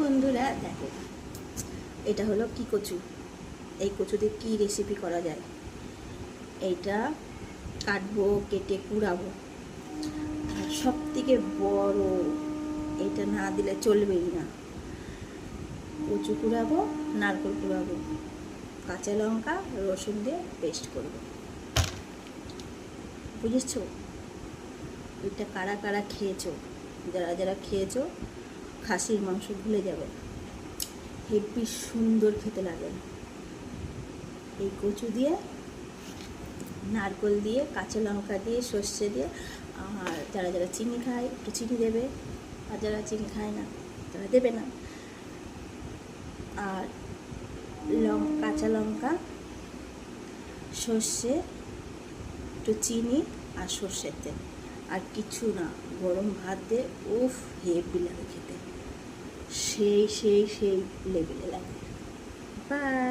বন্ধুরা দেখো, এটা হলো কি কচু। এই কচু দিয়ে কী রেসিপি করা যায়, এইটা কাটবো, কেটে কুড়াবো। আর সব থেকে বড়, এটা না দিলে চলবেই না। কচু কুড়াবো, নারকেল কুড়াবো, কাঁচা লঙ্কা রসুন দিয়ে পেস্ট করবো। বুঝেছো? এটা কারা কারা খেয়েছো? যারা যারা খেয়েছো খাসির মাংস ভুলে যাবে। হেব্বি সুন্দর খেতে লাগে। এই কচু দিয়ে, নারকেল দিয়ে, কাঁচা লঙ্কা দিয়ে, সর্ষে দিয়ে, আর যারা যারা চিনি খায় একটু চিনি দেবে, আর যারা চিনি খায় না তারা দেবে না। আর কাঁচা লঙ্কা, সর্ষে, একটু চিনি আর সর্ষের তেল, আর কিছু না। গরম ভাত দিয়ে উফ, হেব্বি লাগে খেতে। সেই সেই সেই লেভেলে লাগে। বাই।